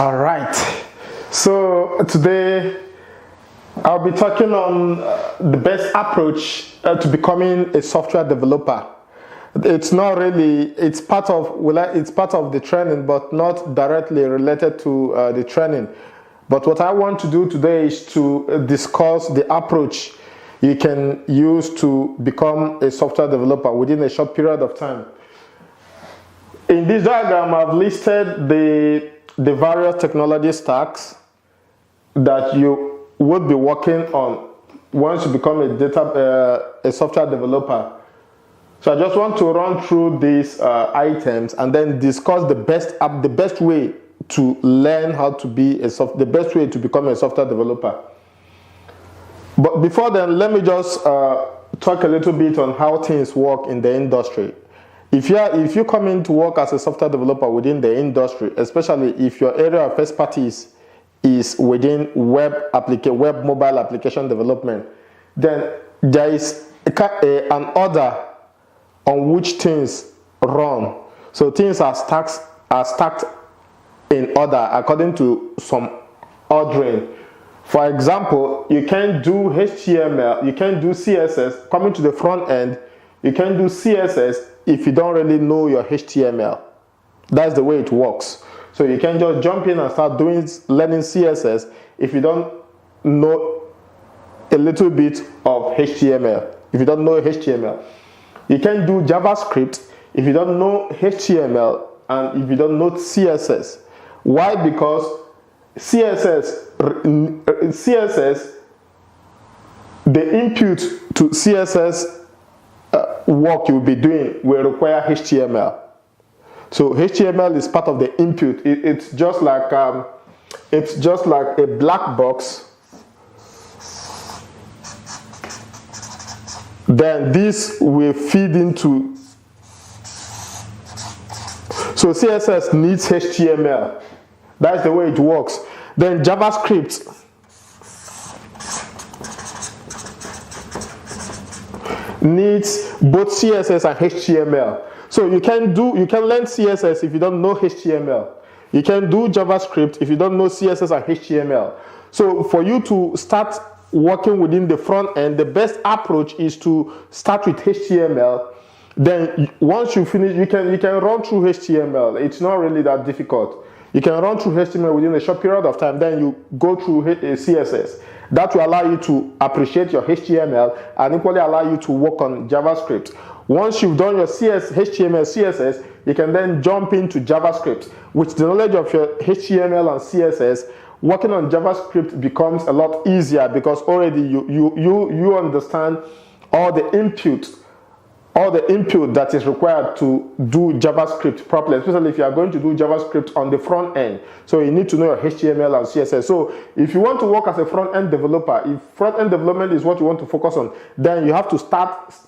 All right. So today I'll be talking on the best approach to becoming a software developer. It's not really, it's part of the training, but not directly related to the training. But what I want to do today is to discuss the approach you can use to become a software developer within a short period of time. In this diagram, I've listed the various technology stacks that you would be working on once you become a software developer. So I just want to run through these items and then discuss the best way to learn how to be the best way to become a software developer. But before then, let me just talk a little bit on how things work in the industry. If you come in to work as a software developer within the industry, especially if your area of expertise is within web mobile application development, then there is an order on which things run. So things are stacked in order according to some ordering. For example, you can do HTML, you can do CSS. Coming to the front end, you can do CSS if you don't really know your HTML. That's the way it works. So you can just jump in and start learning CSS if you don't know a little bit of HTML. If you don't know HTML, you can do JavaScript if you don't know HTML and if you don't know CSS. Why? Because CSS, the input to CSS work you'll be doing will require HTML. So HTML is part of the input. It's just like a black box. Then this will feed into. So CSS needs HTML. That's the way it works. Then JavaScript needs both CSS and HTML. So you can learn CSS if you don't know HTML. You can do JavaScript if you don't know CSS and HTML. So for you to start working within the front end, the best approach is to start with HTML. Then once you finish, you can run through HTML. It's not really that difficult. You can run through HTML within a short period of time. Then you go through CSS. That will allow you to appreciate your HTML and equally allow you to work on JavaScript. Once you've done your HTML, CSS, you can then jump into JavaScript. With the knowledge of your HTML and CSS, working on JavaScript becomes a lot easier because already you understand all the input that is required to do JavaScript properly, especially if you are going to do JavaScript on the front end. So you need to know your HTML and CSS. So if you want to work as a front-end developer, if front-end development is what you want to focus on, then you have to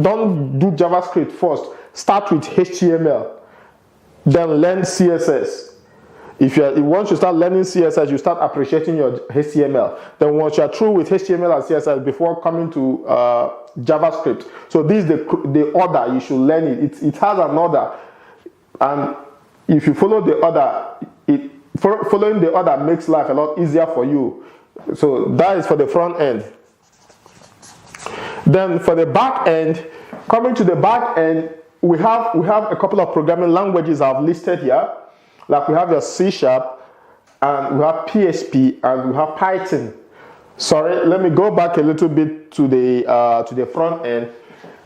don't do JavaScript first. Start with HTML, then learn CSS. Once you start learning CSS, you start appreciating your HTML. Then once you are through with HTML and CSS, before coming to JavaScript. So this is the order you should learn it. It has an order, and if you follow the order, following the order makes life a lot easier for you. So that is for the front end. Then for the back end, coming to the back end, we have a couple of programming languages I've listed here. Like we have your C#, and we have PHP, and we have Python. Sorry, let me go back a little bit to the front end.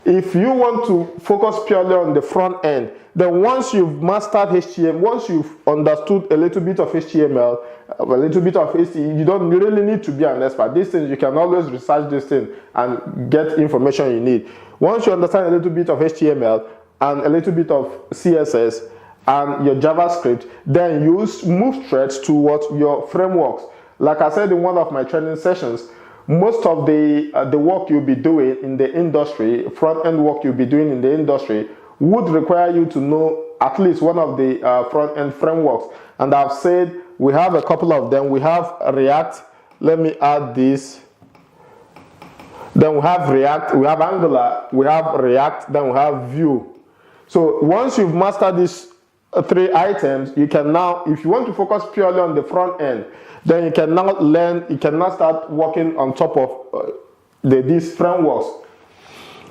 If you want to focus purely on the front end, then once you've mastered HTML, once you've understood a little bit of HTML, a little bit of HTML, you don't really need to be an expert. These things, you can always research this thing and get information you need. Once you understand a little bit of HTML and a little bit of CSS, and your JavaScript, then you move straight to your frameworks. Like I said in one of my training sessions, most of the work you'll be doing in the industry, front-end work you'll be doing in the industry, would require you to know at least one of the front-end frameworks. And I've said we have a couple of them. We have React. Let me add this. Then we have React, we have Angular, we have React, then we have Vue. So once you've mastered these three items, you can now, if you want to focus purely on the front end, then you can now start working on top of these frameworks.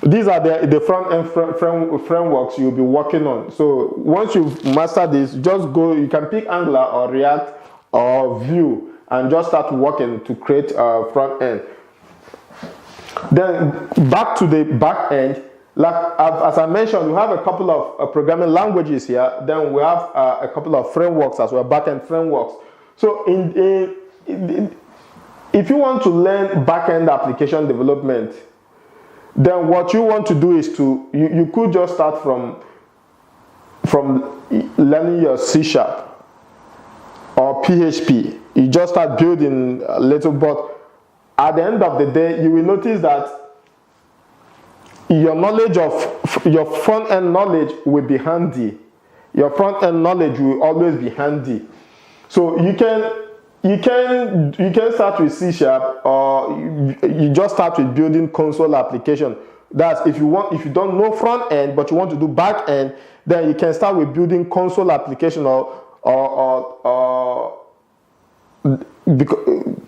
These are the front end frameworks you'll be working on. So once you've mastered this, just go, you can pick Angular or React or Vue and just start working to create a front end. Then back to the back end, like as I mentioned, we have a couple of programming languages here. Then we have a couple of frameworks as well, back end frameworks. So if you want to learn back end application development, then what you want to do is you could just start from learning your C# or PHP. You just start building a little, but at the end of the day, you will notice that your knowledge of your front end knowledge will be handy. Your front end knowledge will always be handy. So you can start with C# or you just start with building console application. That's if you don't know front end but you want to do back end, then you can start with building console application or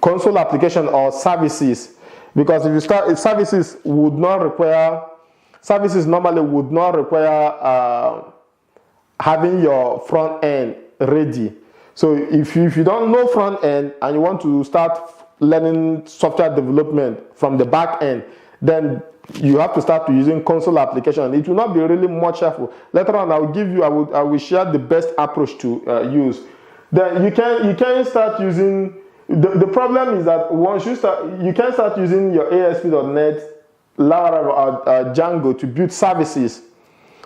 console application or services. Because if services normally would not require having your front end ready. So if you don't know front end and you want to start learning software development from the back end, then you have to start using console application. It will not be really much helpful. Later on, I will share the best approach to use. Then you can start using. The problem is that once you can start using your ASP.NET, Laravel, or Django to build services.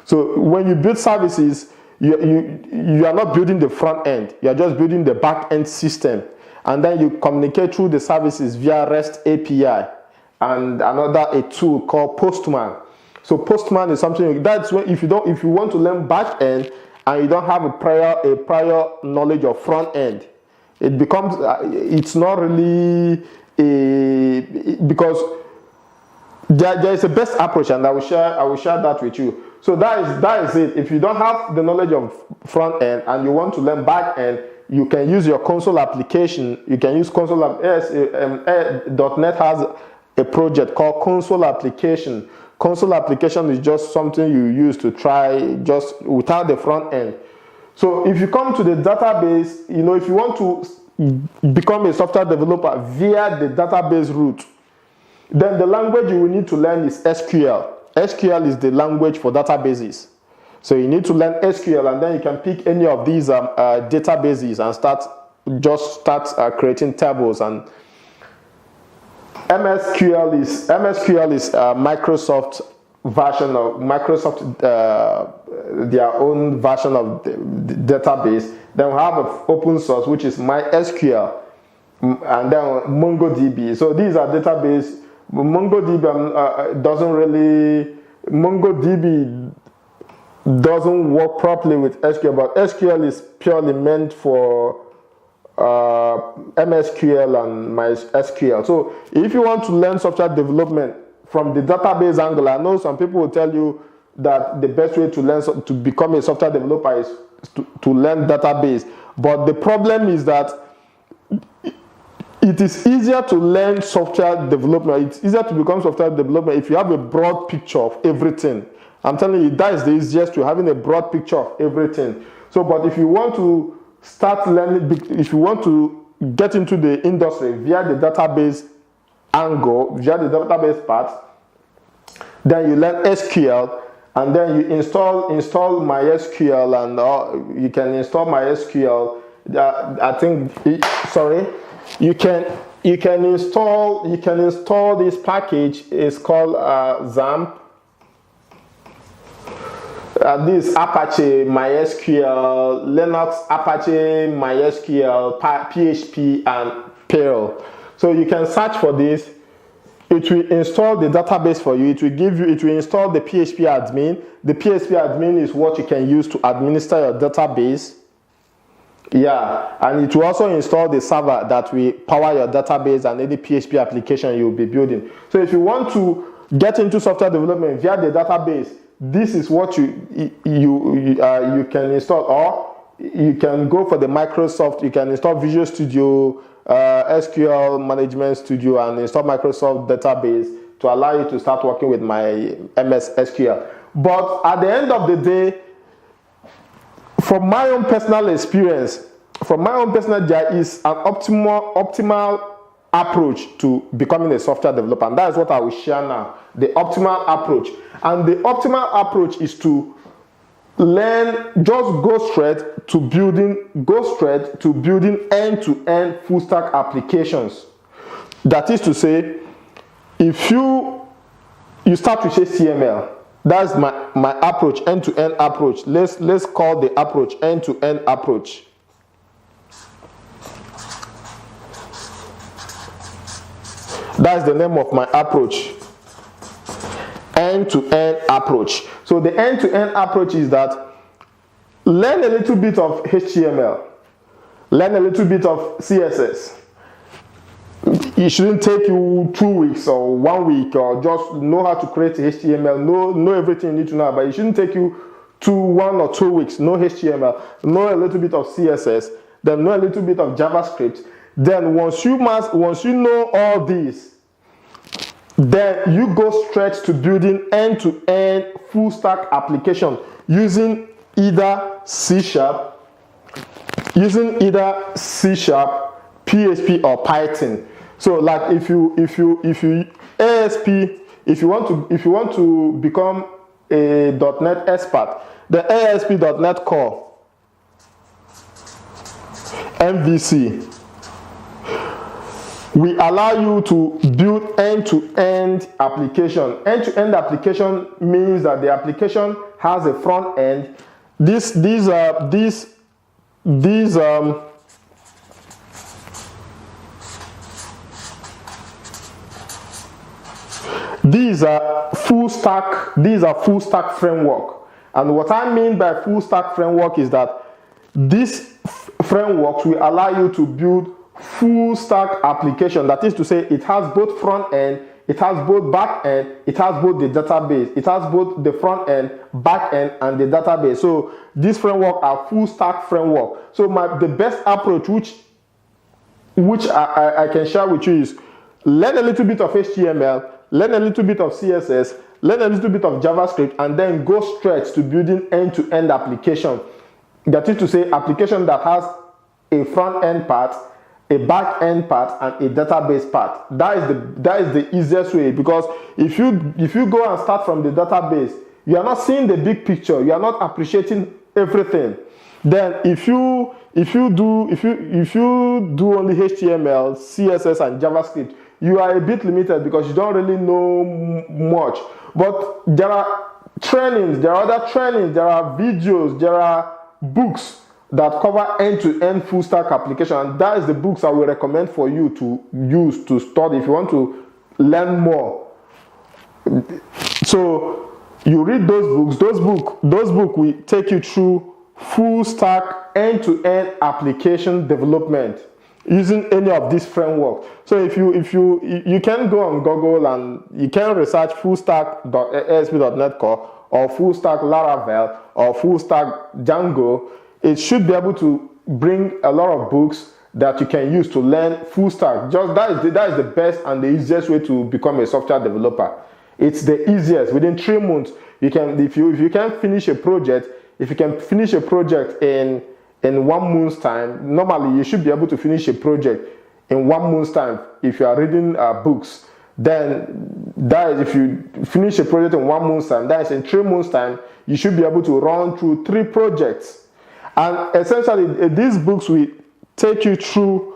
So when you build services, you are not building the front end. You are just building the back end system, and then you communicate through the services via REST API and a tool called Postman. So Postman is something that's when if you want to learn back end and you don't have a prior knowledge of front end, it becomes it's not really because there is a best approach, and I will share that with you. So that is it. If you don't have the knowledge of front end and you want to learn back end, you can use your console application. You can use console. .NET has a project called console application. Console application is just something you use to try just without the front end. So if you come to the database, if you want to become a software developer via the database route, then the language you will need to learn is SQL. SQL is the language for databases. So you need to learn SQL, and then you can pick any of these databases and start creating tables. And MSQL is Microsoft version of Microsoft their own version of the database. Then we have an open source, which is MySQL, and then MongoDB. So these are database. MongoDB doesn't work properly with SQL, but SQL is purely meant for MSQL and MySQL. So if you want to learn software development from the database angle, I know some people will tell you that the best way to become a software developer is to learn database. But the problem is that it is easier to learn software development. It's easier to become software developer if you have a broad picture of everything. I'm telling you, that is the easiest to having a broad picture of everything. So, but if you want to start learning, if you want to get into the industry via the database angle, via the database part, then you learn SQL, and then you install MySQL, and you can install MySQL. You can install this package. It's called XAMPP. This Apache MySQL, Linux Apache MySQL, PHP, and Perl. So you can search for this. It will install the database for you. It will install the PHP admin. The PHP admin is what you can use to administer your database. Yeah, and it will also install the server that will power your database and any PHP application you'll be building. So if you want to get into software development via the database, this is what you can install, or you can go for the Microsoft. You can install Visual Studio, SQL Management Studio, and install Microsoft database to allow you to start working with my MS SQL. But at the end of the day, from my own personal experience, there is an optimal approach to becoming a software developer, and that is what I will share now. The optimal approach, and the optimal approach is to go straight to building end-to-end full stack applications. That is to say, if you start with HTML, that's my approach, end-to-end approach. Let's call the approach end-to-end approach. That's the name of my approach, end-to-end approach. So the end-to-end approach is that learn a little bit of HTML, learn a little bit of CSS. It shouldn't take you 2 weeks or 1 week, or just know how to create HTML, know everything you need to know, but it shouldn't take you 1 or 2 weeks. Know HTML, know a little bit of CSS, then know a little bit of JavaScript. Then once you know all these, then you go straight to building end-to-end full stack application using either C#, PHP, or Python. So like if you ASP, if you want to become a .NET expert, the ASP.NET Core, MVC, we allow you to build end-to-end application. End-to-end application means that the application has a front end. These are full stack framework. And what I mean by full stack framework is that this framework will allow you to build full stack application. That is to say, it has both front end, it has both back end, it has both the database, it has both the front end, back end, and the database. So this framework are full stack framework. So the best approach which I can share with you is learn a little bit of HTML, learn a little bit of CSS, learn a little bit of JavaScript, and then go straight to building end-to-end application. That is to say, application that has a front end part, a back end part, and a database part. That is the easiest way, because if you go and start from the database, you are not seeing the big picture, you are not appreciating everything. Then if you do only HTML, CSS, and JavaScript, you are a bit limited because you don't really know much. But there are trainings, there are other trainings, there are videos, there are books that cover end-to-end full stack application, and that is the books I will recommend for you to use to study if you want to learn more. So you read those books. Those books will take you through full stack end-to-end application development using any of these frameworks. So if you can go on Google and you can research full stack.ASP.NET Core or full stack Laravel or full stack Django, it should be able to bring a lot of books that you can use to learn full stack. Just that is the best and the easiest way to become a software developer. It's the easiest. Within 3 months, you can if you can finish a project. If you can finish a project in 1 month's time, normally you should be able to finish a project in 1 month's time if you are reading books. Then that is, if you finish a project in 1 month's time, that is in 3 months' time, you should be able to run through 3 projects. And essentially, these books will take you through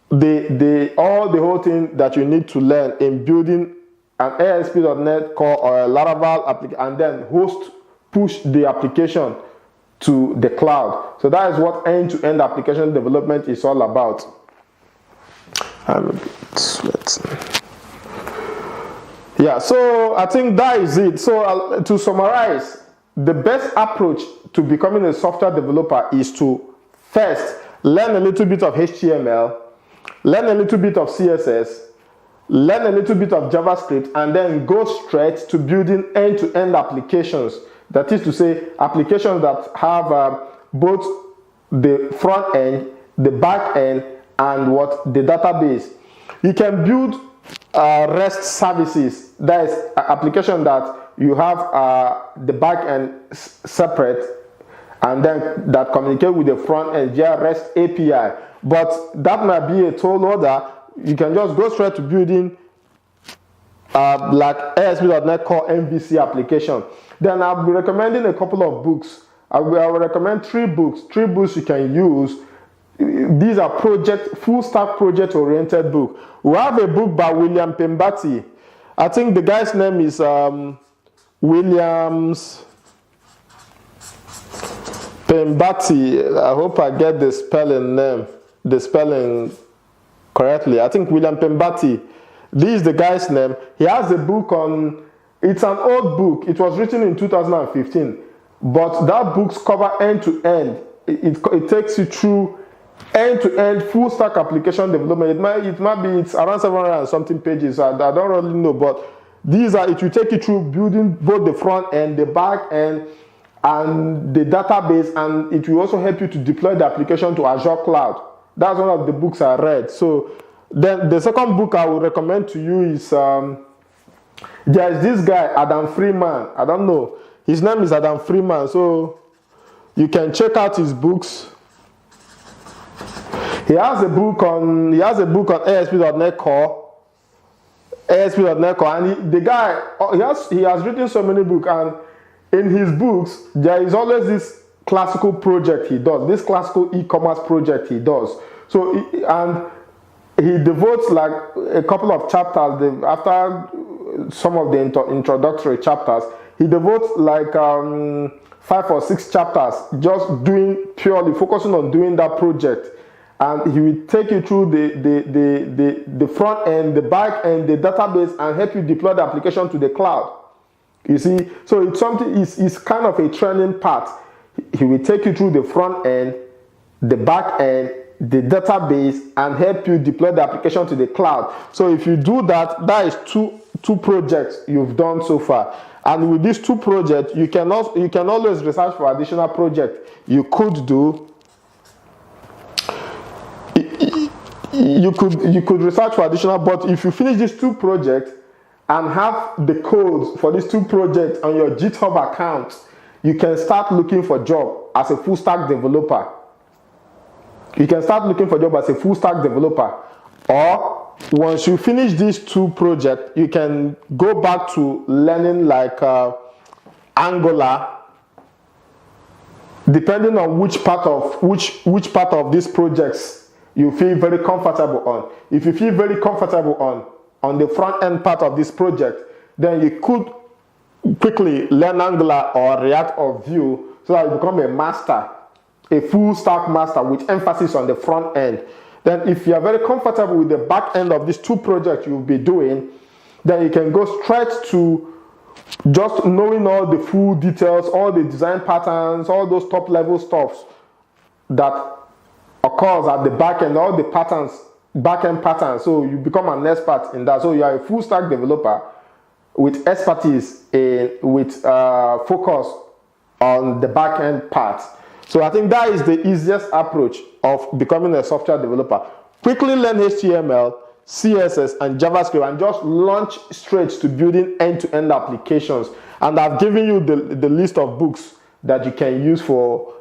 the whole thing that you need to learn in building an ASP.NET Core or a Laravel application, and then push the application to the cloud. So that is what end-to-end application development is all about. I'm a bit sweating. Yeah, so I think that is it. So to summarize, the best approach to becoming a software developer is to first learn a little bit of HTML, learn a little bit of CSS, learn a little bit of JavaScript, and then go straight to building end-to-end applications. That is to say, applications that have both the front end, the back end, and the database. You can build REST services. That is an application that you have the back end separate, and then that communicate with the front end via REST API. But that might be a tall order. You can just go straight to building like ASP.NET Core MVC application. Then I'll be recommending a couple of books. I will recommend 3 books. 3 books you can use. These are full stack project oriented book. We have a book by William Pembati. I think the guy's name is Williams Pembati. I hope I get the spelling correctly. I think William Pembati. This is the guy's name. He has a book on, it's an old book. It was written in 2015, but that book's cover end to end. It takes you through end-to-end full stack application development. It's around 700 and something pages. I don't really know, but it will take you through building both the front end, the back end, and the database, and it will also help you to deploy the application to Azure Cloud. That's one of the books I read. So then the second book I would recommend to you is there's this guy, Adam Freeman. I don't know. His name is Adam Freeman. So you can check out his books. He has a book on ASP.NET Core, and the guy he has written so many books, and in his books there is always this classical project he does, this classical e-commerce project he does. So he devotes like a couple of chapters after some of the introductory chapters. He devotes like 5 or 6 chapters just purely focusing on doing that project. And he will take you through the front end, the back end, the database, and help you deploy the application to the cloud. You see, so it's kind of a training part. He will take you through the front end, the back end, the database, and help you deploy the application to the cloud. So if you do that, that is two projects you've done so far. And with these 2 projects, you can always research for additional projects you could do. You could research for additional, but if you finish these 2 projects and have the codes for these 2 projects on your GitHub account, you can start looking for a job as a full stack developer. You can start looking for a job as a full stack developer. Or once you finish these 2 projects, you can go back to learning like Angular, depending on which part of these projects you feel very comfortable on. If you feel very comfortable on the front end part of this project, then you could quickly learn Angular or React or Vue so that you become a master, a full stack master with emphasis on the front end. Then if you are very comfortable with the back end of these 2 projects you'll be doing, then you can go straight to just knowing all the full details, all the design patterns, all those top level stuffs that occurs at the back end, all the patterns, back end patterns. So you become an expert in that. So you are a full stack developer with expertise with focus on the back end part. So I think that is the easiest approach of becoming a software developer. Quickly learn HTML, CSS, and JavaScript, and just launch straight to building end-to-end applications. And I've given you the list of books that you can use for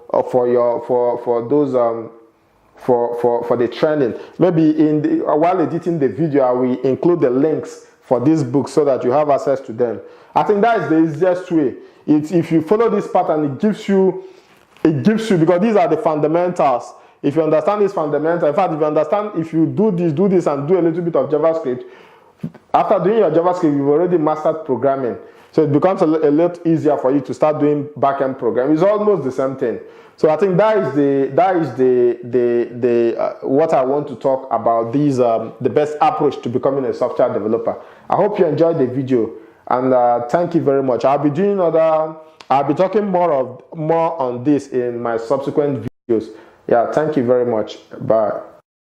the training. Maybe while editing the video, I will include the links for these books so that you have access to them. I think that is the easiest way. If you follow this pattern, it gives you because these are the fundamentals. If you understand these fundamentals, in fact, if you do this and do a little bit of JavaScript, after doing your JavaScript, you've already mastered programming. So it becomes a lot easier for you to start doing back-end programming. It's almost the same thing. So I think that is what I want to talk about. The best approach to becoming a software developer. I hope you enjoyed the video, and thank you very much. I'll be talking more on this in my subsequent videos. Yeah, thank you very much. Bye.